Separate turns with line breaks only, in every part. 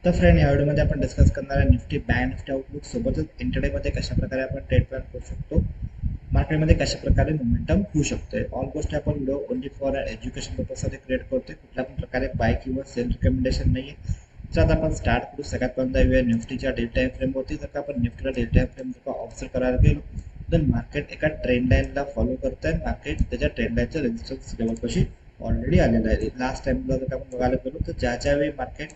तर फ्रेंड, या व्हिडिओमध्ये आपण डिस्कस करणार आहे निफ्टी बँक निफ्टी आउटलुक सोबतच इंटरडेमध्ये कशा प्रकारे आपण ट्रेड प्लॅन करू शकतो, मार्केटमध्ये कशा प्रकारे मोमेंटम होऊ शकते. ऑल गोष्टी आपण व्हिडिओ ओनली फॉर एज्युकेशन पर्पजसाठी क्रिएट करतोय. कुठल्या पण प्रकारे बाय किंवा सेल रिकमेंडेशन नाही आहे. तर आता आपण स्टार्ट करू. सगळ्यात पहिल्यांदा येऊया निफ्टीच्या डेल टाईम फ्रेमवरती. जर का आपण निफ्टीला डेल टाईम फ्रेम जर का ऑब्झर्व करायला गेलो तर मार्केट एका ट्रेंड लाईनला फॉलो करत आहे. मार्केट त्याच्या ट्रेंड लाईनच्या रेजिस्टन्स लेवलपाशी ऑलरेडी आलेलं आहे. लास्ट टाइमला जर का आपण बघायला गेलो तर ज्यावेळी मार्केट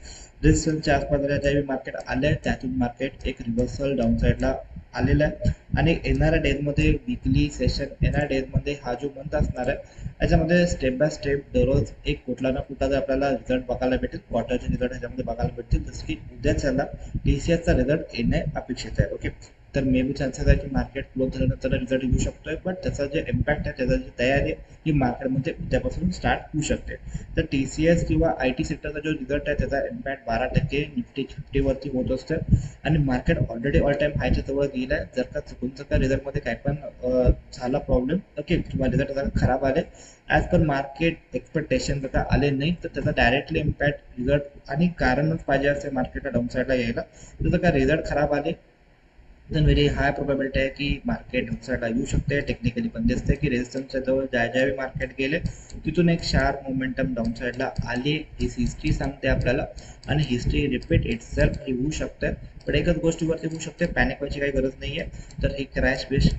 रेजिस्टन्सच्या आसपास ज्यावेळी मार्केट आले त्यातून मार्केट एक रिव्हर्सल डाऊन साईडला आलेला आहे. आणि येणाऱ्या डेजमध्ये वीकली सेशन येणाऱ्या डेजमध्ये हा जो मंथ असणार आहे याच्यामध्ये स्टेप बाय स्टेप दररोज एक कुठला ना कुठला आपल्याला रिझल्ट बघायला भेटेल. क्वार्टरचे रिझल्ट ह्याच्यामध्ये बघायला भेटतील. जसं की उद्याच्याला TCSचा रिझल्ट येणे अपेक्षित आहे. ओके, तर मे बी चान्सेस आहे की मार्केट क्लोज झाल्यानंतर रिझल्ट येऊ शकतोय, पण त्याचा जे इम्पॅक्ट आहे, त्याचा जी तयारी आहे ही मार्केटमध्ये उद्यापासून स्टार्ट होऊ शकते. तर TCS किंवा IT सेक्टरचा जो रिझल्ट आहे त्याचा इम्पॅक्ट 12% निफ्टी 50वरती होत असतं. आणि मार्केट ऑलरेडी ऑल टाइम हायच्या जवळ गेलं आहे. जर का चुकून जर का रिझल्टमध्ये काय पण झाला प्रॉब्लेम, ओके, किंवा रिझल्ट जर खराब आले ॲज पर मार्केट एक्सपेक्टेशन जर का आले नाही, तर त्याचा डायरेक्टली इम्पॅक्ट रिझल्ट आणि कारणच पाहिजे असते मार्केटला डाऊन साईडला यायला. तर जर का रिझल्ट खराब आले then very high probability आहे की मार्केट डाऊनसाईडला येऊ शकते. टेक्निकली पण दिसते की रेजिस्टन्सच्या जवळ ज्यावेळी मार्केट गेले तिथून एक शार्प मोमेंटम डाऊनसाईडला आली. ही हिस्ट्री सांगते आपल्याला आणि हिस्ट्री रिपीट इटसेल्फ ही होऊ शकते. पण एकच गोष्टीवरती होऊ शकते, पॅनिक व्हायची काही गरज नाही आहे. तर ही क्रॅश बेस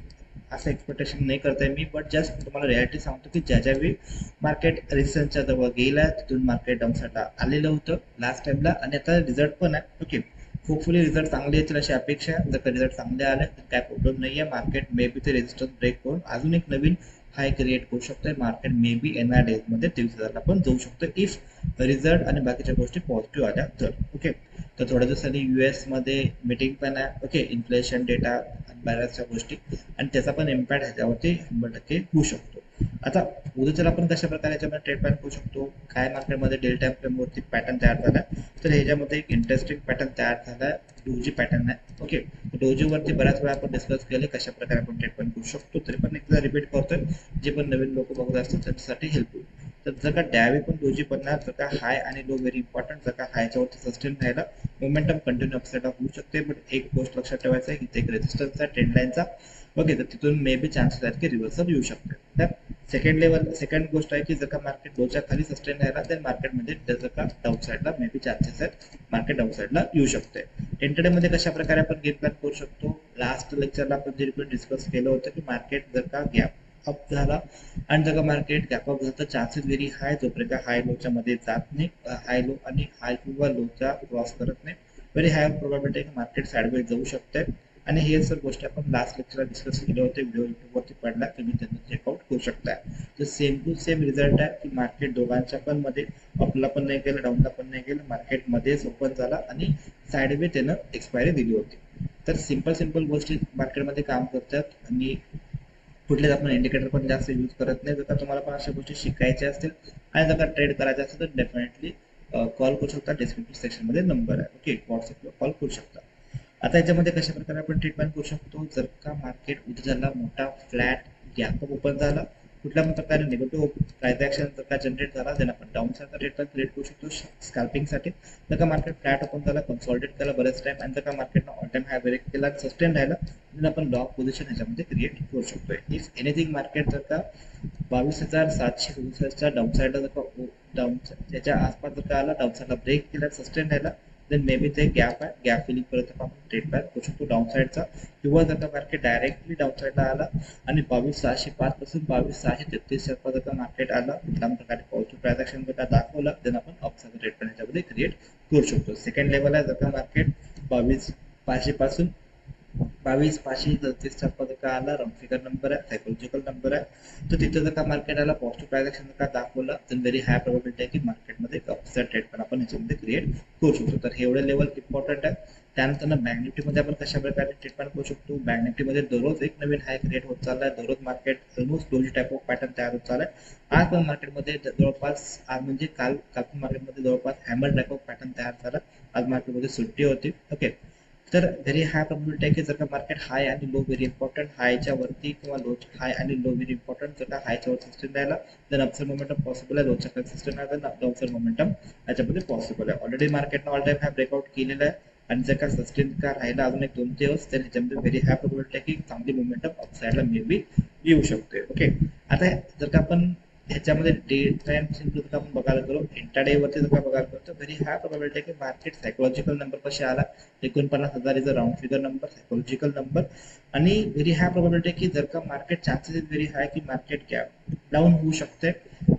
असं एक्सपेक्टेशन नाही करताय मी, बट जस्ट तुम्हाला रियालिटी सांगतो की ज्यावेळी मार्केट रेजिस्टन्सच्या जवळ गेला तिथून मार्केट डाऊनसाईडला आलेलं होतं लास्ट टाइमला. आणि आता रिझल्ट पण आहे. ओके, होपफुली रिझल्ट चांगले येतील अशी अपेक्षा आहे. जर का रिझल्ट चांगले आले तर काय प्रॉब्लेम नाही आहे. मार्केट मे बी ते रेजिस्टन्स ब्रेक करून अजून एक नवीन हाय क्रिएट करू शकतोय. मार्केट मे बी येणाऱ्या डेजमध्ये 23,000ला पण जाऊ शकतो इफ रिझल्ट आणि बाकीच्या गोष्टी पॉझिटिव्ह आल्या तर. ओके, तर थोड्या दिवसांनी US मध्ये मीटिंग पण आहे. ओके, इन्फ्लेशन डेटा आणि बऱ्याचशा गोष्टी आणि त्याचा पण इम्पॅक्ट ह्याच्यावरती 100% होऊ शकतो. आता उद्याच्याला आपण कशा प्रकारे याच्यामध्ये ट्रेड प्लॅन करू शकतो, काय मार्केटमध्ये डेल टाइम फ्रेमवरती पॅटर्न तयार झाला. तर ह्याच्यामध्ये एक इंटरेस्टिंग पॅटर्न तयार झाला आहे. डोजी पॅटर्न आहे. ओके, डोजीवरती बऱ्याच वेळा आपण डिस्कस केले कशा प्रकारे आपण ट्रेड प्लॅन करू शकतो. तरी पण एकदा रिपीट करतोय, जे पण नवीन लोक बघत असतात त्यांच्यासाठी हेल्प होईल. तर जर का डावी पण डोजी बनणार, जर का हाय आणि लो व्हेरी इम्पॉर्टंट, जर का हायच्यावरती सस्टेन राहायला मोमेंटम कंटिन्यू अपसाईड होऊ शकते. बट एक गोष्ट लक्षात ठेवायचं आहे की एक रेजिस्टन्सचा ट्रेंड लाईनचा. ओके, तर तिथून मे बी चान्सेस आहेत की रिव्हर्सल येऊ शकते. तर सेकंड गोष्ट आहे की जर का मार्केट लोच्या खाली सस्टेन राहिला तर मार्केटमध्ये जर का डाऊन साईडला मे बी चान्सेस आहेत मार्केट डाऊन साईडला येऊ शकते. इंटरडेमध्ये कशा प्रकारे आपण गेम प्लॅन करू शकतो. लास्ट लेक्चरला आपण जे डिस्कस केलं होतं की मार्केट जर का गॅप अप झाला आणि जर का मार्केट गॅप अप झालं तर चान्सेस व्हेरी हाय जोपर्यंत हाय लोच्या मध्ये जात नाही, हाय लो आणि हाय किंवा लोचा क्रॉस करत नाही, very high probability market sideways जाऊ शकते. आणि हे सर गोष्टी आपण लास्ट लेक्चरला डिस्कस केले होते. व्हिडिओ युट्यूबवरती पडला, तुम्ही त्यांना चेकआउट करू शकता. तर सेम टू सेम रिझल्ट आहे की मार्केट दोघांच्या पण मध्ये अपला पण नाही गेलं, डाऊनला पण नाही गेलं, मार्केटमध्येच ओपन झाला आणि साईडवे त्यानं एक्सपायरी दिली होती. तर सिंपल गोष्टी मार्केटमध्ये काम करतात आणि कुठलेच आपण इंडिकेटर पण जास्त यूज करत नाही. जर का तुम्हाला पण अशा गोष्टी शिकायच्या असतील आणि जर का ट्रेड करायचा असेल तर डेफिनेटली कॉल करू शकता. डिस्क्रिप्शन सेक्शनमध्ये नंबर आहे. ओके, व्हॉट्सअपला कॉल करू शकता. आता याच्यामध्ये कशा प्रकारे आपण ट्रीटमेंट करू शकतो. जर का मार्केट उद्याला मोठा फ्लॅट गॅप ओपन झाला, कुठल्या पण प्रकारे निगेटिव्ह ट्रान्झॅक्शन जर का जनरेट झाला, then आपण डाऊन साईडचा ट्रेड क्रिएट करू शकतो स्कॅल्पिंगसाठी. जर का मार्केट फ्लॅट ओपन झाला, कन्सॉलिडेट केला बरेच टाइम आणि जर का मार्केटनं ऑल टाइम हाय ब्रेक केला, सस्टेन राहिला, then आपण लॉक पोझिशन ह्याच्यामध्ये क्रिएट करू शकतो. इफ एनिथिंग मार्केट जर का 22,767च्या डाऊन साईडला जर का डाऊन त्याच्या आसपास जर का आला, डाऊन साईडला ब्रेक केला, सस्टेन राहिला, देन मे बी ते गॅप आहे. गॅप फिलिंग पर्यंत आपण ट्रेड प्लॅन करू शकतो डाऊन साईडचा. किंवा जर का मार्केट डायरेक्टली डाऊन साईडला आला आणि 22,605 पासून 22,633 जर का मार्केट आला, कुठल्या प्रकारे पॉझिटिव्ह ट्रान्झॅक्शन जर का दाखवला, देन आपण अपसाईड ट्रेड प्लॅन याच्यामध्ये क्रिएट करू शकतो. सेकंड लेवल आहे जर का मार्केट 22,500 पासून 22,533 जर का आला, राऊंड फिगर नंबर आहे, सायकोलॉजिकल नंबर आहे, तर तिथे जर का मार्केट आला, पॉझिटिव्ह ट्रान्झॅक्शन जर का दाखवला, तर व्हेरी हाय प्रोबॅबिलिटी आहे की मार्केटमध्ये अपसाईड ट्रेड पण आपण याच्यामध्ये क्रिएट करू शकतो. तर हे एवढे लेवल इम्पॉर्टंट आहे. त्यानंतर बँक निफ्टीमध्ये आपण कशा प्रकारे ट्रीटमेंट करू शकतो. बँक निफ्टीमध्ये दररोज एक नवीन हाय क्रिएट होत चालला आहे. दररोज मार्केट ऑलमोस्ट दोन्ही टाईप ऑफ पॅटर्न तयार होत चालला आहे. आज पण मार्केटमध्ये जवळपास आज म्हणजे काल मार्केटमध्ये जवळपास हॅमर टाईप ऑफ पॅटर्न तयार झाला. आज मार्केटमध्ये सुट्टी होती. ओके, तर व्हेरी हाय प्रोबॅबिलिटी आहे की जर का मार्केट हाय आणि लो व्हेरी इम्पॉर्टंट हायच्या वरती किंवा लो हाय आणि लो व्हेरी इम्पॉर्टंट जर का हायच्या वरती सस्टेन राहिला तर अपसाइड मोमेंटम पॉसिबल आहे, लोच्या खाली सस्टेन राहिला तर डाऊनसाइड मोमेंटम याच्यामध्ये पॉसिबल आहे. ऑलरेडी मार्केटनं ऑल टाइम हाय ब्रेकआउट केलेला आहे आणि जर का सस्टेन का राहिला अजून एक 2 दिवस तर ह्याच्यामध्ये व्हेरी हाय प्रोबॅबिलिटी आहे की चांगली मोमेंटम अपसाइडला मे बी येऊ शकते. ओके, आता जर का आपण ह्याच्यामध्ये डे टाइम जर का आपण बघायला गेलो इंट्राडे वरती जर का बघायला गेलो तर व्हेरी हाय प्रोबॅबिलिटी आहे की मार्केट सायकोलॉजिकल नंबर कशी आला 49,000 is a round figure number, psychological number. आणि व्हेरी हाय प्रोबॅबिलिटी आहे की जर का market chances is very high की मार्केट गॅप डाऊन होऊ शकते.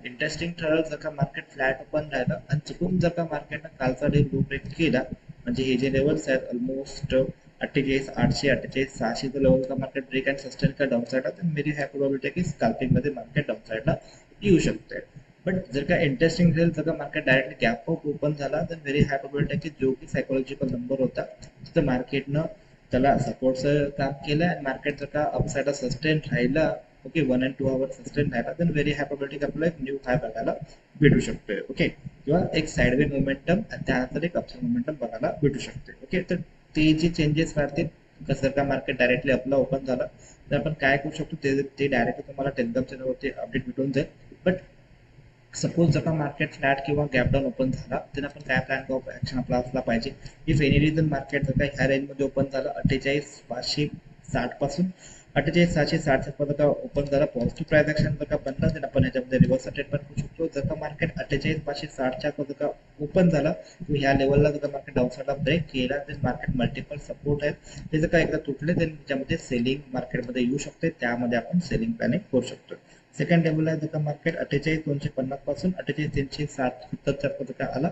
इंटरेस्टिंग ठरलं जर का मार्केट फ्लॅट ओपन राहिलं आणि चुकून जर का मार्केटनं कालचा डे लो ब्रेक केला म्हणजे हे जे लेवल्स आहेत ऑलमोस्ट 48,800 48,600 लेवल का मार्केट ब्रेक अँड सस्टेन का डाऊन साईडला तर व्हेरी हाय प्रोबॅबिलिटी आहे की स्कॅल्पिंग मध्ये मार्केट डाऊन साईडला येऊ शकते. बट जर का इंटरेस्टिंग रेल जर का market directly gap up open झाला तर व्हेरी हाय प्रोबॅबिलिटी आहे की जो की सायकोलॉजिकल नंबर होता तिथं मार्केटनं त्याला सपोर्टचं काम केलं आणि मार्केट जर का अपसाईडला सस्टेन राहिला ओके 1 and 2 आवर सस्टेन राहिला तर व्हेरी हाय प्रोबॅबिलिटी आपल्याला एक न्यू हाय बघायला भेटू शकतोय. ओके, किंवा एक साइडवे मोमेंटम आणि त्यानंतर एक अपसाईड मोमेंटम बघायला भेटू शकते. ओके, तर ते जे चेंजेस राहतील जर का मार्केट डायरेक्टली आपला ओपन झाला तर आपण काय करू शकतो ते डायरेक्टली तुम्हाला टेलिग्राम चॅनलवरती अपडेट भेटून जाईल. बट सपोज जर का मार्केट फ्लॅट किंवा गॅप डाऊन ओपन झाला तर आपण काय प्लॅन ऑफ ऍक्शन आपला असला पाहिजे. इफ एनी रिझन मार्केट जर का ह्या रेंजमध्ये ओपन झालं 48,560 पासून 48,660 पर्यंत का ओपन झाला पॉझिटिव्ह प्राइस ऍक्शन जर का बनला तर आपण ह्याच्यामध्ये रिव्हर्स ट्रीटमेंट करू शकतो. जर का मार्केट 48,560च्या जर का ओपन झाला तर ह्या लेवलला जर का मार्केट डाऊनसाईडला ब्रेक केला तर मार्केट मल्टिपल सपोर्ट आहेत ते जर का एकदा तुटले तर त्याच्यामध्ये सेलिंग मार्केटमध्ये येऊ शकते, त्यामध्ये आपण सेलिंग प्लॅनिंग करू शकतो. सेकंड लेवलला जर का मार्केट 48,250 पासून 48,370 पर्यंत का आला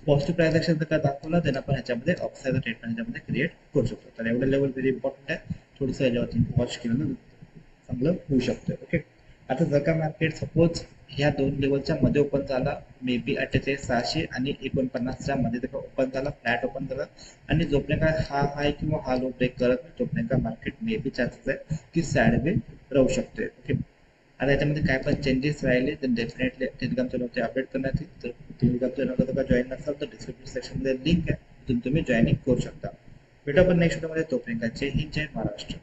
पॉझिटिव्ह प्राइस ऍक्शन जर का दाखवला तर आपण ह्याच्यामध्ये अपसाईड ट्रीटमेंट ह्याच्यामध्ये क्रिएट करू शकतो. तर एवढं लेवल व्हेरी इम्पॉर्टंट आहे, थोडंसं याच्यावरती वॉच केलं ना चांगलं होऊ शकतं. ओके, आता जर का मार्केट सपोज ह्या दोन लेवलच्या मध्ये ओपन झाला मे बी 48,600 आणि 49च्या मध्ये जर का ओपन झाला फ्लॅट ओपन झाला आणि जोपर्यंत का हा हाय किंवा हा लो ब्रेक करत नाही तोपर्यंत का मार्केट मे बी चान्सेस आहे की साइडवे राहू शकते. ओके, आता याच्यामध्ये काय पण चेंजेस राहिले तर डेफिनेटली टेलिग्राम चॅनलवरती अपडेट करण्यात येईल. तर टेलिग्राम चॅनलला जर का जॉईन नसाल तर डिस्क्रिप्शन सेक्शनमध्ये लिंक आहे तिथून तुम्ही जॉईनिंग करू शकता. भेटू आपण नेक्स्ट व्हिडिओमध्ये, तोपर्यंत जय हिंद जय महाराष्ट्र.